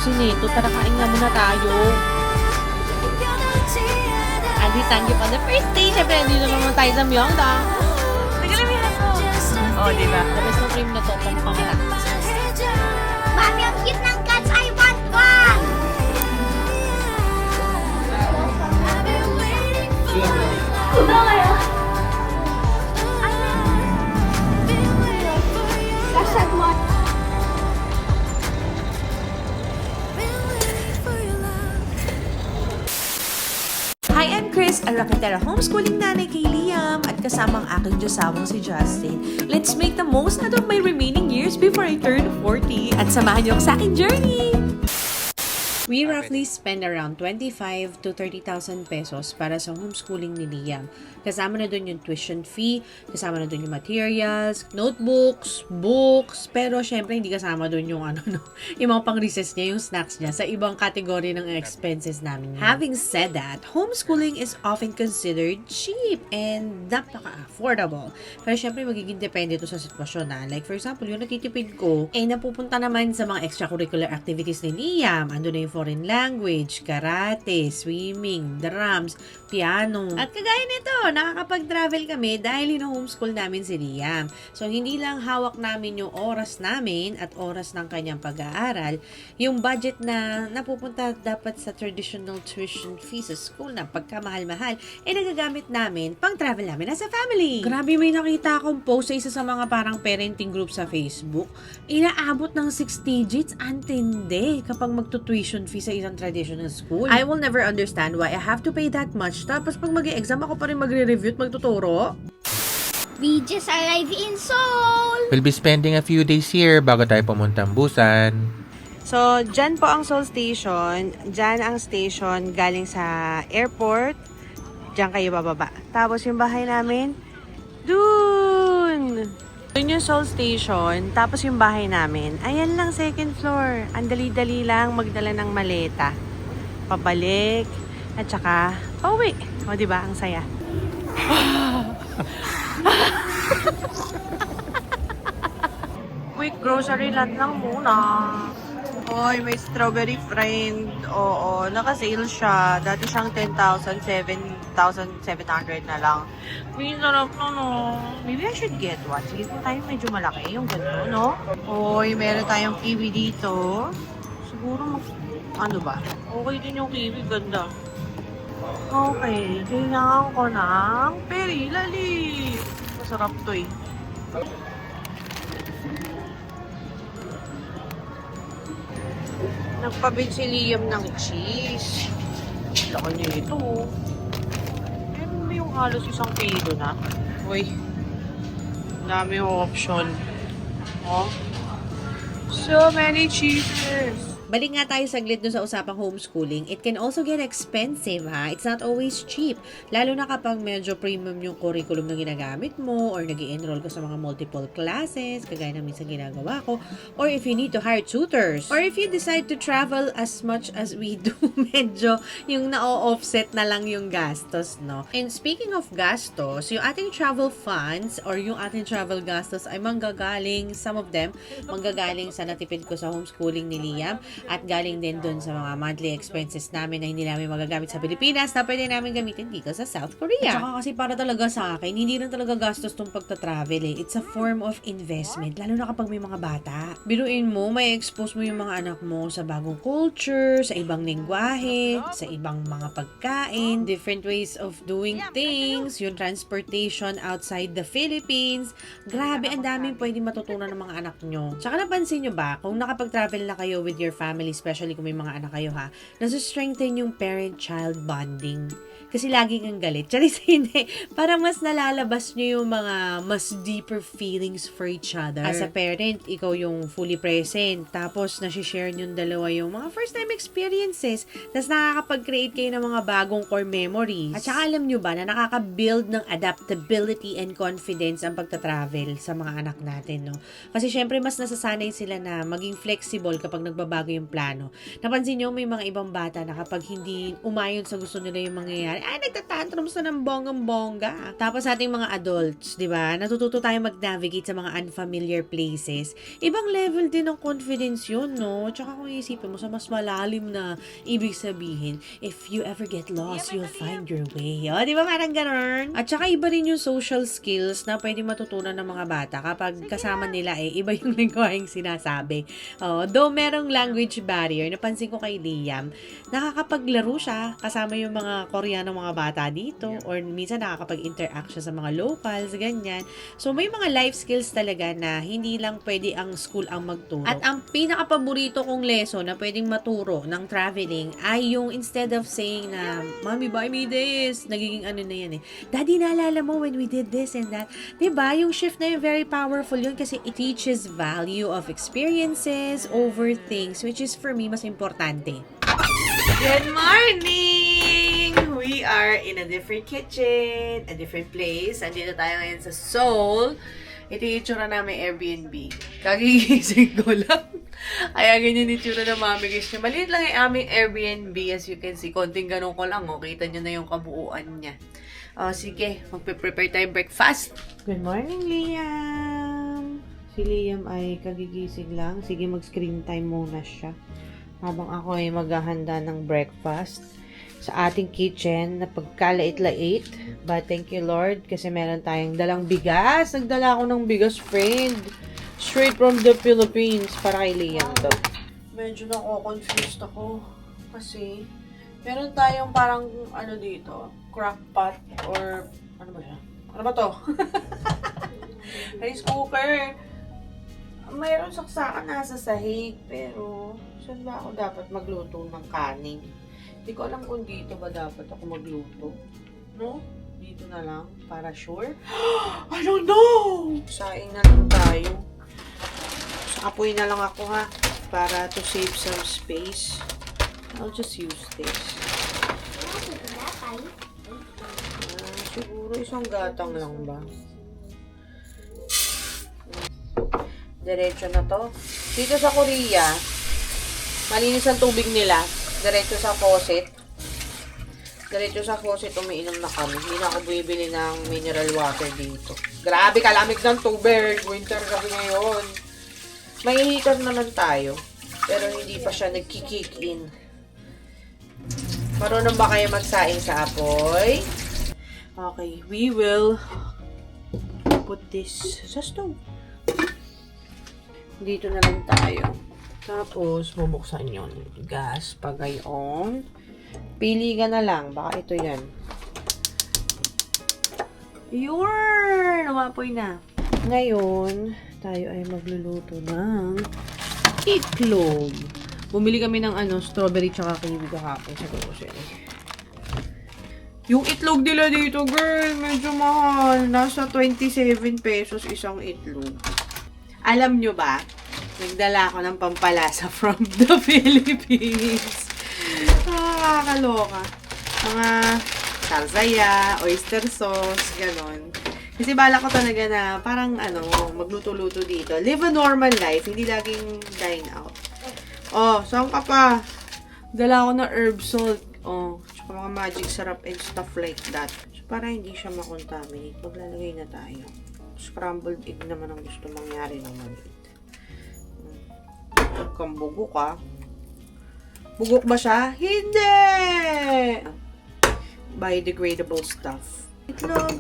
si Neto. Tara, kain nga muna tayo. Adi, thank you for the first day. Siyempre, nandito naman tayo sa Myeongdong. Nagalamihan ko. Oh, di ba? The best ng cream na to, pang-pangalan. Mami, ang cute ng cats! I want one! Ano kaya? Lasag mo. Hi, I'm Chris, ang Rakitera homeschooling nanay kay Liam at kasama ang aking Diyosawang si Justin. Let's make the most out of my remaining years before I turn 40 at samahan niyo ako sa aking journey! We roughly spend around 25 to 30,000 pesos para sa homeschooling ni Liam. Kasama na doon yung tuition fee, kasama na doon yung materials, notebooks, books, pero syempre hindi kasama doon yung yung mga pang-recess niya, yung snacks niya, sa ibang kategory ng expenses namin. Having said that, homeschooling is often considered cheap and napaka-affordable. Pero syempre magiging depende to sa sitwasyon na. Like for example, yung natitipid ko, napupunta naman sa mga extracurricular activities ni Liam. Ando na yung foreign language, karate, swimming, drums, piano. At kagaya nito, nakakapag-travel kami dahil hino-homeschool namin si Liam. So, hindi lang hawak namin yung oras namin at oras ng kanyang pag-aaral, yung budget na napupunta dapat sa traditional tuition fee sa school na pagkamahal-mahal, nagagamit namin pang travel namin as a family. Grabe, may nakita akong post sa isa sa mga parang parenting group sa Facebook. Inaabot ng 6 digits, antindi kapag magtutuition fee sa isang traditional school. I will never understand why I have to pay that much. Tapos pag mag-e-exam ako pa rin magre-review at magtuturo. We just arrived in Seoul! We'll be spending a few days here bago tayo pumuntang Busan. So, dyan po ang Seoul Station. Dyan ang station galing sa airport. Dyan kayo bababa. Tapos yung bahay namin, dun! Dun yung Seoul Station. Tapos yung bahay namin, ayan lang, second floor. Ang dali-dali lang magdala ng maleta. Pabalik. At saka, pauwi. O, diba? Ang saya. Quick grocery lot lang muna. Oy, may strawberry friend. Oo, naka-sale siya. Dati siyang 10,000, 7,700 na lang. May sarap na, no? Maybe I should get one. Sige po tayo medyo malaki. Yung ganito, no? Oy, meron tayong kiwi dito. Siguro ano ba? Okay din yung kiwi. Ganda. Okay, kailangan ko ng peri lali. Masarap to eh. Nagpabit si Liam ng cheese. Laki niya ito. Meron ba yung halos 1 kilo na? Uy, dami yung option. Oh, so many cheeses. Balik nga tayo saglit dun sa usapang homeschooling. It can also get expensive, ha? It's not always cheap. Lalo na kapag medyo premium yung curriculum na ginagamit mo or nag-i-enroll ka sa mga multiple classes, kagaya na minsan ginagawa ko, or if you need to hire tutors, or if you decide to travel as much as we do, medyo yung na-offset na lang yung gastos, no? And speaking of gastos, yung ating travel funds or yung ating travel gastos ay manggagaling, some of them, manggagaling sa natipid ko sa homeschooling ni Liam, at galing din dun sa mga monthly expenses namin na hindi namin magagamit sa Pilipinas na pwede namin gamitin dito sa South Korea. At saka kasi para talaga sa akin, hindi rin talaga gastos tong pagta-travel eh. It's a form of investment, lalo na kapag may mga bata. Biruin mo, may expose mo yung mga anak mo sa bagong culture, sa ibang lengguwahe, sa ibang mga pagkain, different ways of doing things, yung transportation outside the Philippines. Grabe, ang daming pwede matutunan ng mga anak nyo. Tsaka napansin nyo ba, kung nakapag-travel na kayo with your family, especially kung may mga anak kayo ha, nasa-strengthen yung parent-child bonding. Kasi lagi kang galit. Charis, hindi. Parang mas nalalabas nyo yung mga mas deeper feelings for each other. As a parent, ikaw yung fully present. Tapos, nasi-share nyo yung dalawa yung mga first-time experiences. Tapos, nakakapag-create kayo ng mga bagong core memories. At saka, alam nyo ba na nakaka-build ng adaptability and confidence ang pagta-travel sa mga anak natin, no? Kasi, syempre, mas nasasanay sila na maging flexible kapag nagbabago yung plano. Napansin nyo, may mga ibang bata na kapag hindi umayon sa gusto nila yung mangyayari, ay, nagtatantrums na ng bonggang-bongga. Tapos sa ating mga adults, di ba, natututo tayo mag-navigate sa mga unfamiliar places. Ibang level din ng confidence yun, no? Tsaka kung isipin mo sa mas malalim na ibig sabihin, if you ever get lost, you'll find your way. O, di ba, parang ganun? At tsaka iba rin yung social skills na pwede matutunan ng mga bata kapag kasama nila iba yung lingwaheng sinasabi. Though merong language barrier, napansin ko kay Liam, nakakapaglaro siya kasama yung mga Koreano mga bata dito or minsan nakakapag-interact siya sa mga locals, ganyan. So, may mga life skills talaga na hindi lang pwede ang school ang magturo. At ang pinaka-paborito kong lesson na pwedeng maturo ng traveling ay yung instead of saying na, Mommy, buy me this, nagiging ano na yan Daddy, naalala mo when we did this and that? Diba? Yung shift na yun, very powerful yun kasi it teaches value of experiences over things, which is for me, mas importante. Good morning! We are in a different kitchen, a different place. Andito tayo ngayon sa Seoul. Ito yung itsura namin Airbnb. Kagigising ko lang. Kaya ganyan yung itsura ng mami guys niya. Maliit lang yung aming Airbnb. As you can see, konting ganun ko lang. Kita nyo na yung kabuuan niya. Sige, magpe-prepare tayo breakfast. Good morning, Liam! Si Liam ay kagigising lang. Sige, mag-screen time muna siya. Habang ako ay maghahanda ng breakfast sa ating kitchen na pagkalait-lait. But thank you, Lord, kasi meron tayong dalang bigas. Nagdala ako ng bigas, friend. Straight from the Philippines para kay Liam to. Medyo nako-confused ako. Kasi meron tayong parang ano dito, crock pot or ano ba siya? Ano ba to? Rice cooker. Mayroon saksakan nasa sahig, pero saan ba ako dapat magluto ng kanin? Hindi ko alam kung dito ba dapat ako magluto. No? Dito na lang, para sure. I don't know! Saing na lang tayo. Sa apoy na lang ako ha, para to save some space. I'll just use this. Siguro isang gatang lang ba? Diretso na to. Dito sa Korea, malinis ang tubig nila. Diretso sa faucet. Diretso sa faucet, umiinom na kami. Hindi na ako bumibili ng mineral water dito. Grabe, kalamig ng tubig. Winter kasi ngayon. May heater naman tayo. Pero hindi pa siya nagki-kick in. Marunong ba kayo magsaing sa apoy? Okay, we will put this sa stove. Dito na lang tayo. Tapos, bubuksan yun. Gas, pagayon. Pili ka na lang. Baka ito yan. Yun! Umapoy na. Ngayon, tayo ay magluluto ng itlog. Bumili kami ng strawberry tsaka kiwi kahapon sa grocery. Yung itlog nila dito, girl, medyo mahal. Nasa 27 pesos isang itlog. Alam nyo ba, nagdala ako ng pampalasa from the Philippines. Nakakaloka. Mga salsaya, oyster sauce, ganon. Kasi bala ko talaga na parang magluto-luto dito. Live a normal life, hindi laging dine out. Oh, saan ka pa? Dala ako ng herb salt. Oh, tsaka mga magic syrup and stuff like that. So, para hindi siya makontaminate, maglalagay na tayo. Scrambled egg naman ang gusto mangyari ng maliit. Huwag kang bugok ah. Bugok ba siya? Hindi! Biodegradable stuff. Itlog.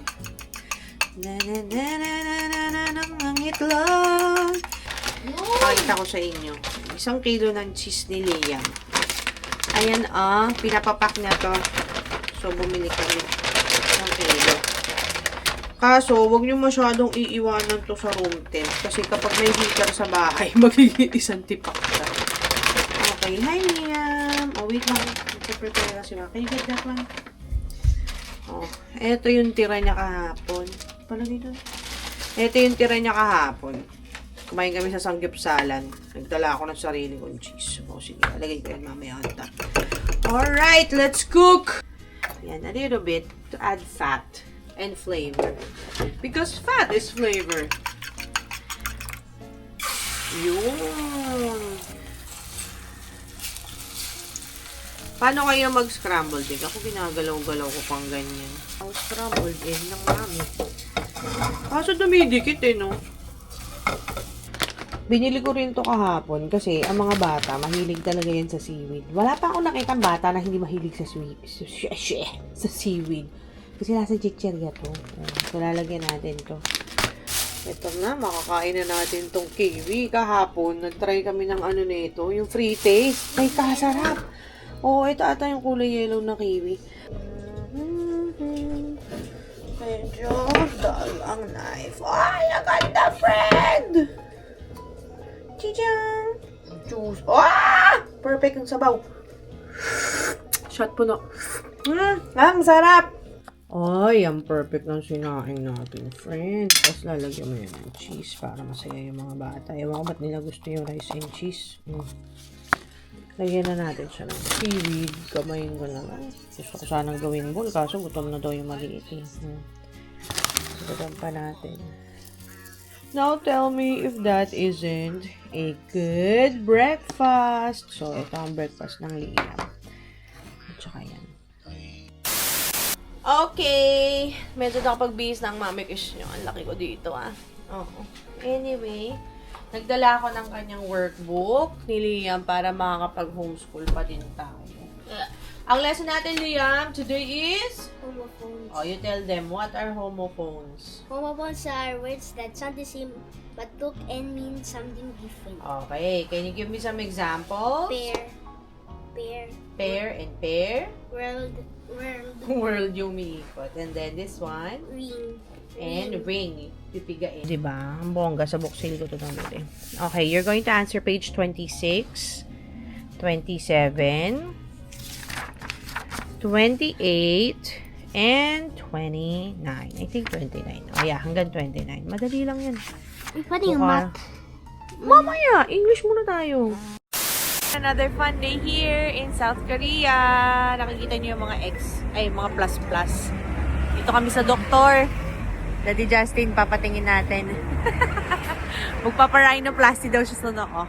Ang itlog. Pakita ko sa inyo. 1 kilo ng cheese ni Liam. Ayan pinapapak niya to. So, bumili kami 1 kilo. Kaso, huwag nyo masyadong iiwanan to sa room temp. Kasi kapag may heater sa bahay, magiging isang tipak siya. Okay, hi Liam. Oh, wait lang. Prepare kasi ba. Can you get that one? Oh, eto yung tira niya kahapon. Palagay doon. Eto yung tira niya kahapon. Kumain kami sa sanggipsalan. Nagdala ako ng sarili kong cheese. O, sige. Alagay ko yan mamaya on top. Alright, let's cook! Yan, a little bit to add fat and flavor. Because fat is flavor. Yun. Paano kayo mag-scrambled egg? Ako ginagalaw-galaw ko pang ganyan. Ang scrambled egg ng mami. Kaso dumidikit eh, no? Binili ko rin to kahapon kasi ang mga bata, mahilig talaga yan sa seaweed. Wala pa akong nakitang bata na hindi mahilig sa seaweed. Kasi nasa chichirya to. So, lalagyan natin to. Ito na, makakain na natin tong kiwi. Kahapon, nag-try kami ng ano nito, yung free taste. Ay, kasarap. Oo, ito ata yung kulay yellow na kiwi. Medyo dull ang knife. Ay, ang ganda, friend! Chichang! Juice. Ah! Perfect ang sabaw. Shot po na. Ang sarap! Ay, ang perfect ng sinaing natin, friend. Tapos lalagyan mo yan ng cheese para masaya yung mga bata. Ewan ko ba't nila gusto yung rice and cheese. Lagyan na natin siya ng seaweed. Kamayin ko na lang. Gusto ko sanang gawin bowl, kaso gutom na daw yung maliit eh. Gutom pa natin. Now tell me if that isn't a good breakfast. So, ito ang breakfast ng Liam. At saka yan. Okay. Medyo nakapagbihis ng mamikish nyo. Ang laki ko dito Oo. Anyway, nagdala ako ng kanyang workbook ni Liam para makakapag-homeschool pa din tayo. Ang lesson natin, Liam, today is... Homophones. Oh, you tell them, what are homophones? Homophones are words that sound the same but look and mean something different. Okay, can you give me some examples? Pair, Pair and pair. world, World yung umiikot. And then this one. ring. And ring. Pipigain. Diba? Ang bongga sa book sale ko ito nabili. Okay, you're going to answer page 26, 27, 28, and 29. I think 29. Oh yeah, hanggang 29. Madali lang yan. Pwede yung math. Mamaya, English muna tayo. Another fun day here in South Korea. Nakikita niyo yung mga mga plus. Dito kami sa doktor. Daddy Justin, papatingin natin. Magpapa-rhinoplasty daw siya sa noo.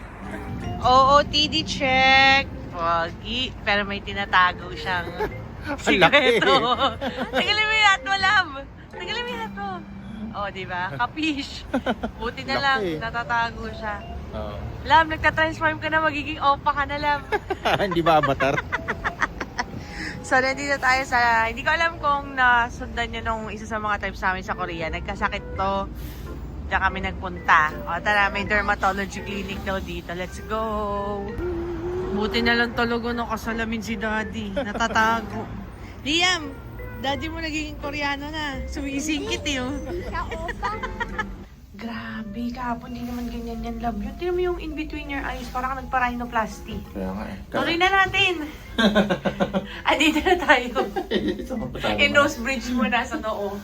OOTD check. Pogi. Pero may tinatago siyang sikreto. Tagalin mo yung hat mo, love. Tagalin mo yung hat mo. Oh, diba? Kapish. Buti na lang, natatago siya. Lam, nagta-transform ka na, magiging opa ka na, Lam. Hindi ba avatar? So, nandito tayo sa, hindi ko alam kung nasundan nyo nung isa sa mga types namin sa Korea. Nagkasakit to. Diyan kami nagpunta. O, tara, may dermatology clinic daw dito. Let's go! Buti na lang talaga nakasalamin si Daddy. Natatago. Liam, Daddy mo nagiging Koreano na. Sumisingkit eh. Grabe, kahapon din naman ganyan yan, love. Yun, tingnan mo yung in between your eyes. Parang ka nagpa-rhinoplasty. Kaya nga eh. Tuloy na natin! Dito na tayo. I-nose bridge mo na sa noo.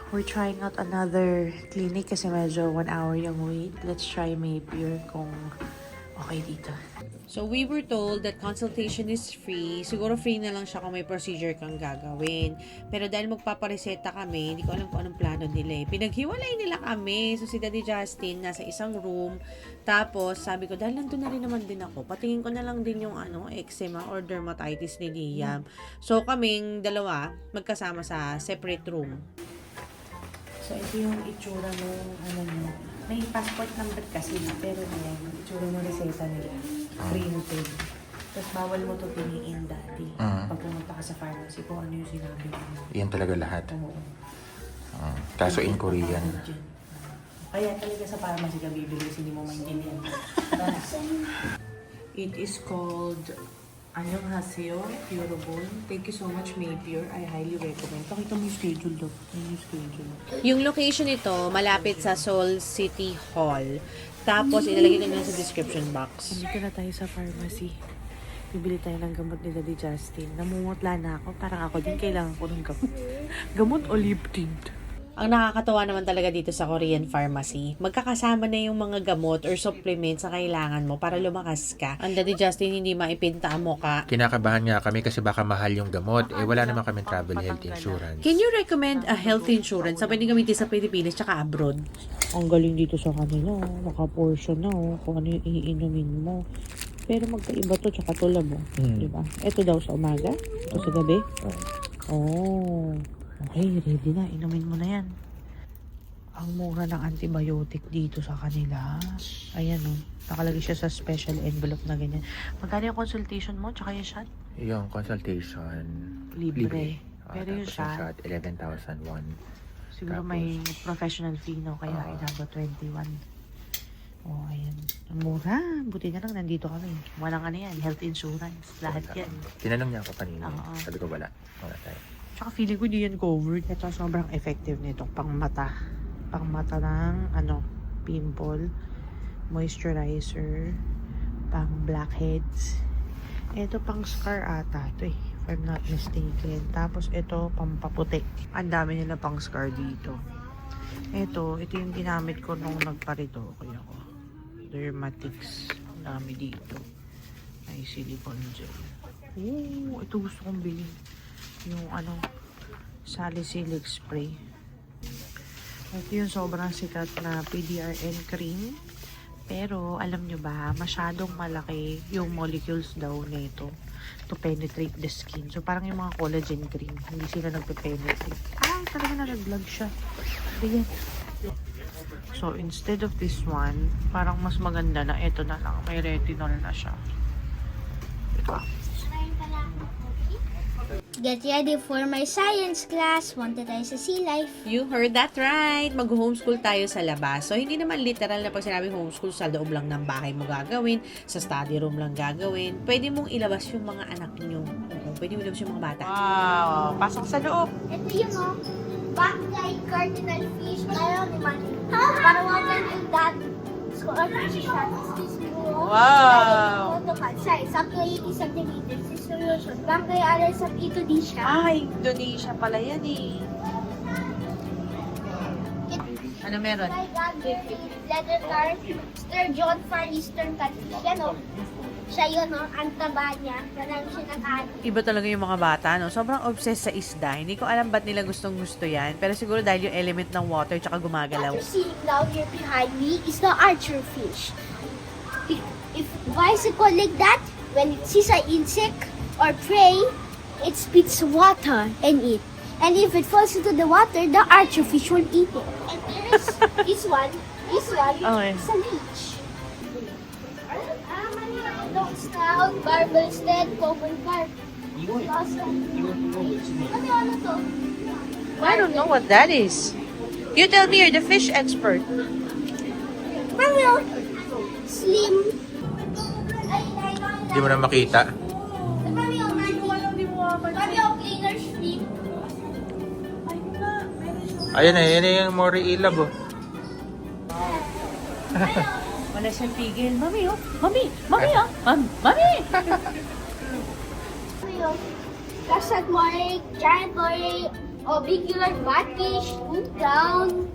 We're trying out another clinic kasi medyo 1 hour yung wait. Let's try Maypure kung okay dito. So, we were told that consultation is free. Siguro free na lang siya kung may procedure kang gagawin. Pero dahil magpapareseta kami, hindi ko alam kung anong plano nila eh. Pinaghiwalay nila kami. So, si Daddy Justin nasa isang room. Tapos, sabi ko, dahil nandun na rin naman din ako, patingin ko na lang din yung eczema or dermatitis ni Liam. So, kaming dalawa, magkasama sa separate room. So, ito yung itsura ng may passport number kasi, pero yan, itsura ng reseta nila. Printed. Tapos bawal mo ito piliin, Daddy. Pag pumunta ka sa pharmacy, kung ano yung sinabi mo. Yan talaga lahat. Oo. Kaso in Korean. Kaya talaga sa pharmacy ka bibili, hindi mo maintindihan. It is called Annyeonghaseyo Purobon. Thank you so much, Maypure. I highly recommend. Pakita mo yung schedule daw. Yung schedule. Yung location nito, malapit sa Seoul City Hall. Tapos, ilalagay ko na sa description box. Dito na tayo sa pharmacy. Bibili tayo ng gamot ni Daddy Justin. Namumutla na ako. Parang ako din kailangan ko ng gamot. Gamot o lip tint? Ang nakakatawa naman talaga dito sa Korean pharmacy, magkakasama na yung mga gamot or supplements na kailangan mo para lumakas ka. Ang Daddy Justin hindi maipinta ang mukha. Kinakabahan nga kami kasi baka mahal yung gamot. Wala naman kami travel health insurance. Can you recommend a health insurance na pwede gamitin sa Pilipinas tsaka abroad? Ang galing dito sa kanila. Naka-portion na kung ano yung iinumin mo. Pero magkaiba to, tsaka to labo. Di ba? Ito daw sa umaga? Ito sa gabi? Oh. Okay, ready na. Inumin mo na yan. Ang mura ng antibiotic dito sa kanila. Ayan oh. Nakalagay siya sa special envelope na ganyan. Magkano yung consultation mo? Tsaka yung shot? Yung consultation, Libre. Pero yung tapos shot, 11,001. siguro Tapos, may professional fee, no? Kaya inabot 21. Oh, ayan. Ang mura. Buti na lang nandito kami. Walang ano yan, health insurance. Lahat yan. Tinanong niya ako kanina. Oo. Sabi ko wala. Wala tayo. Tsaka feeling ko di yan covered. Ito sobrang effective nito. Pang mata. Pang mata ng pimple. Moisturizer. Pang blackheads. Ito pang scar ata. Ito eh. If I'm not mistaken. Tapos ito pang paputi. Ang dami nila pang scar dito. Ito yung ginamit ko nung nagparitoke ako. Dermatics. Ang dami dito. May silicone gel. Oh, ito gusto kong bilhin. Yung salicylic spray. Ito yung sobrang sikat na PDRN cream. Pero, alam nyo ba, masyadong malaki yung molecules daw nito to penetrate the skin. So, parang yung mga collagen cream, hindi sila nagpe-penetrate. Talaga nalaglag siya. Ayan. So, instead of this one, parang mas maganda na ito na lang. May retinol na siya. Diba? Get ready for my science class. Punta tayo sa Sea Life. You heard that right. Mag-homeschool tayo sa labas. So, hindi naman literal na pag sinabing homeschool, sa loob lang ng bahay mo gagawin, sa study room lang gagawin. Pwede mong ilabas yung mga anak nyo. Pwede mo ilabas yung mga bata. Wow! Pasok sa loob! Ito yung backyard cardinal fish. Ayaw naman. Parawagan yung dad. So, Wow! Size up to 80 centimeters. Solution. Bangkay aral sa Indonesia. Indonesia pala yan eh. Ano meron? Leather car, sturgeon, Far Eastern country. Yan o. Siya yun o. Ang taba niya. Marami siya nag-aano. Iba talaga yung mga bata, no? Sobrang obsessed sa isda. Hindi ko alam ba't nila gustong gusto yan. Pero siguro dahil yung element ng water tsaka gumagalaw. What you're seeing down here behind me is the archer fish. If bicycle like that, when it sees an insect or prey, it spits water and eat. And if it falls into the water, the archer fish will eat it. And there is this one Okay. is a leech. Long snout, barbel stem, common carp. Ano to? I don't know what that is. You tell me, you're the fish expert. Mamil, slim. Hindi mo na makita. Mamil, cleaner slim. Ayan na, yan yung Mori Ilab oh. Wala siyang pigil. Mami, oh. Mami, oh. Mami! Kasat moray, giant moray, obicular batfish, hook down.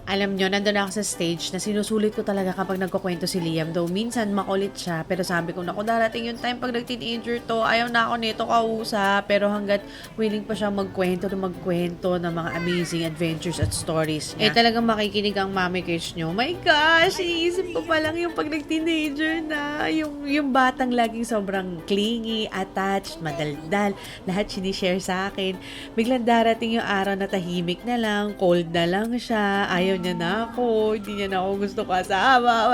Alam nyo, nandun ako sa stage na sinusulit ko talaga kapag nagkukwento si Liam. Though minsan makulit siya, pero sabi ko, naku, darating yung time pag nag-teenager to, ayaw na ako nito kausap. Pero hanggat willing pa siya magkwento ng mga amazing adventures at stories niya. Talagang makikinig ang mami kids nyo. My gosh, iniisip ko pa lang yung pag nag-teenager na. Yung batang laging sobrang clingy, attached, madaldal, lahat sinishare sa akin. Biglang darating yung araw na tahimik na lang, cold na lang siya, ayaw niya na ako, hindi niya na ako gusto kasama.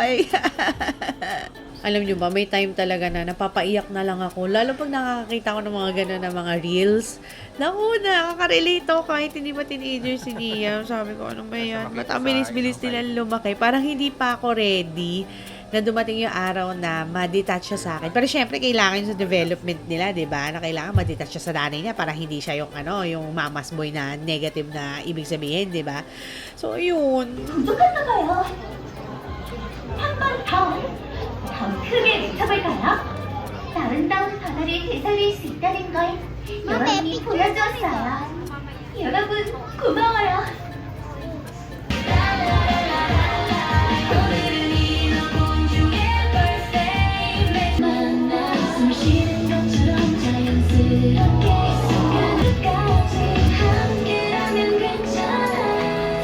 Alam niyo ba, may time talaga na napapaiyak na lang ako. Lalo pag nakakakita ko ng mga gano'n na mga reels. Naku, nakaka-relate ako kahit hindi pa teenager si Liam. Sabi ko, ano ba yan? Ba't ang bilis-bilis nilang lumaki? Parang hindi pa ako ready na dumating yung araw na ma-detach siya sa akin. Pero syempre, kailangan yun sa development nila, di ba? Na kailangan ma-detach siya sa nanay niya para hindi siya yung, yung mama's boy na negative na ibig sabihin, di ba? So, yun. 한번 더 크게 외쳐볼까요? 아름다운 바다를 되살릴 수 있다는 걸 여러분이 보여줬어요. 여러분 고마워요.